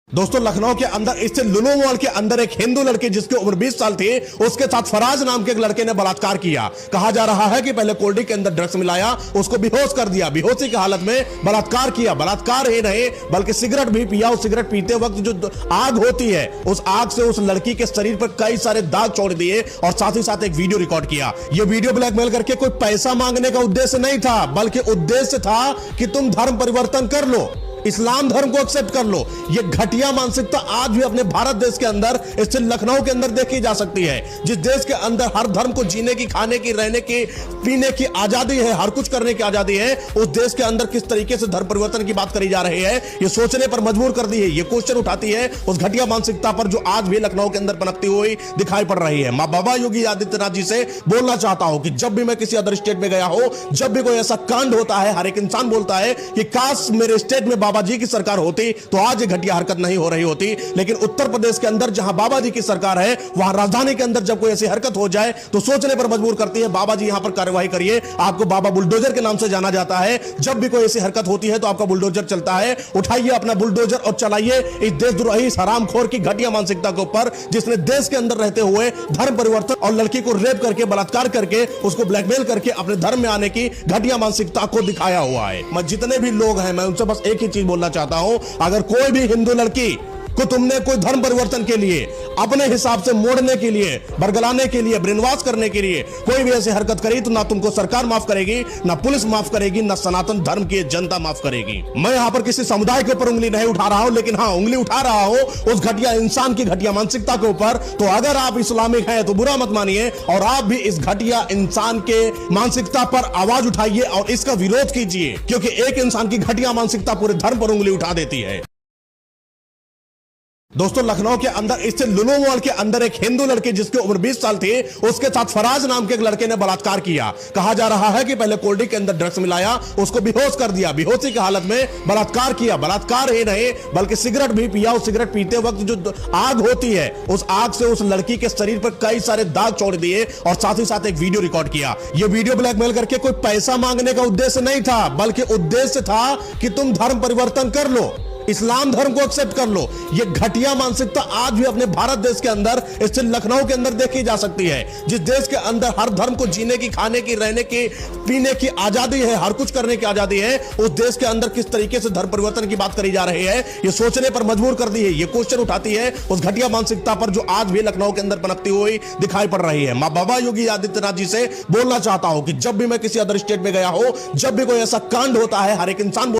दोस्तों लखनऊ के अंदर इससे लुलु मॉल के अंदर एक हिंदू लड़की जिसकी उम्र 20 साल थी, उसके साथ फराज नाम के एक लड़के ने बलात्कार किया। कहा जा रहा है कि पहले कोल्ड ड्रिंक के अंदर ड्रग्स मिलाया, उसको बेहोश कर दिया, बेहोशी की हालत में बलात्कार किया। बलात्कार ही नहीं बल्कि सिगरेट भी पिया। उस सिगरेट पीते वक्त जो आग होती है, उस आग से उस लड़की के शरीर पर कई सारे दाग छोड़ दिए और साथ ही साथ एक वीडियो रिकॉर्ड किया। यह वीडियो ब्लैकमेल करके कोई पैसा मांगने का उद्देश्य नहीं था, बल्कि उद्देश्य था कि तुम धर्म परिवर्तन कर लो, इस्लाम धर्म को एक्सेप्ट कर लो। यह घटिया मानसिकता आज भी अपने भारत देश के अंदर, इससे लखनऊ के अंदर देखी जा सकती है। जिस देश के अंदर हर धर्म को जीने की, खाने की, रहने की, पीने की आजादी है, हर कुछ करने की आजादी है, उस देश के अंदर किस तरीके से धर्म परिवर्तन की बात करी जा रही है, यह सोचने पर मजबूर कर दी है। यह क्वेश्चन उठाती है उस घटिया मानसिकता पर जो आज भी लखनऊ के अंदर पनपती हुई दिखाई पड़ रही है। मां बाबा योगी आदित्यनाथ जी से बोलना चाहता हूं कि जब भी मैं किसी अदर स्टेट में गया हो, जब भी कोई ऐसा कांड होता है, हर एक इंसान बोलता है कि काश मेरे स्टेट में बाबा जी की सरकार होती तो आज ये घटिया हरकत नहीं हो रही होती। लेकिन उत्तर प्रदेश के अंदर जहां बाबा जी की सरकार है, वहां राजधानी के अंदर जब कोई ऐसी हरकत हो जाए तो सोचने पर मजबूर करती है, बाबा जी यहां पर कार्यवाही करिए। आपको बाबा बुलडोजर के नाम से जाना जाता है। जब भी कोई ऐसी हरकत होती है तो आपका बुलडोजर चलता है। उठाइए अपना बुलडोजर और चलाइए इस देशद्रोही, इस हरामखोर की घटिया मानसिकता के ऊपर, जिसने देश के अंदर रहते हुए धर्म परिवर्तन और लड़की को रेप करके, बलात्कार करके, उसको ब्लैकमेल करके अपने धर्म में आने की घटिया मानसिकता को दिखाया हुआ है। मैं जितने भी लोग हैं, मैं उनसे बस एक ही चीज बोलना चाहता हूं, अगर कोई भी हिंदू लड़की को तुमने कोई धर्म परिवर्तन के लिए, अपने हिसाब से मोड़ने के लिए, बरगलाने के लिए, ब्रेनवॉश करने के लिए कोई भी ऐसी हरकत करी तो ना तुमको सरकार माफ करेगी, ना पुलिस माफ करेगी, ना सनातन धर्म की जनता माफ करेगी। मैं यहां पर किसी समुदाय के ऊपर उंगली नहीं उठा रहा हूं, लेकिन हां, उंगली उठा रहा हूं उस घटिया इंसान की घटिया मानसिकता के ऊपर। तो अगर आप इस्लामिक हैं तो बुरा मत मानिए, और आप भी इस घटिया इंसान के मानसिकता पर आवाज उठाइए और इसका विरोध कीजिए, क्योंकि एक इंसान की घटिया मानसिकता पूरे धर्म पर उंगली उठा देती है। दोस्तों लखनऊ के अंदर इससे लुलु मॉल के अंदर एक हिंदू लड़की जिसकी उम्र 20 साल थी, उसके साथ फराज नाम के एक लड़के ने बलात्कार किया। कहा जा रहा है कि पहले कोल्ड ड्रिंक के अंदर ड्रग्स मिलाया, उसको बेहोश कर दिया, बेहोशी की हालत में बलात्कार किया। बलात्कार ही नहीं बल्कि सिगरेट भी पिया। उस सिगरेट पीते वक्त जो आग होती है, उस आग से उस लड़की के शरीर पर कई सारे दाग छोड़ दिए और साथ ही साथ एक वीडियो रिकॉर्ड किया। यह वीडियो ब्लैकमेल करके कोई पैसा मांगने का उद्देश्य नहीं था, बल्कि उद्देश्य था कि तुम धर्म परिवर्तन कर लो, इस्लाम धर्म को एक्सेप्ट कर लो। यह घटिया मानसिकता आज भी अपने भारत देश के अंदर, इससे लखनऊ के अंदर देखी जा सकती है। जिस देश के अंदर हर धर्म को जीने की, खाने की, रहने की, पीने की आजादी है, हर कुछ करने की आजादी है, उस देश के अंदर किस तरीके से धर्म परिवर्तन की बात करी जा रही है, यह सोचने पर मजबूर कर दी है। यह क्वेश्चन उठाती है उस घटिया मानसिकता पर जो आज भी लखनऊ के अंदर पनपती हुई दिखाई पड़ रही है। मां बाबा योगी आदित्यनाथ जी से बोलना चाहता हूं कि जब भी मैं किसी अदर स्टेट में गया हो, जब भी कोई ऐसा कांड होता है, हर एक इंसान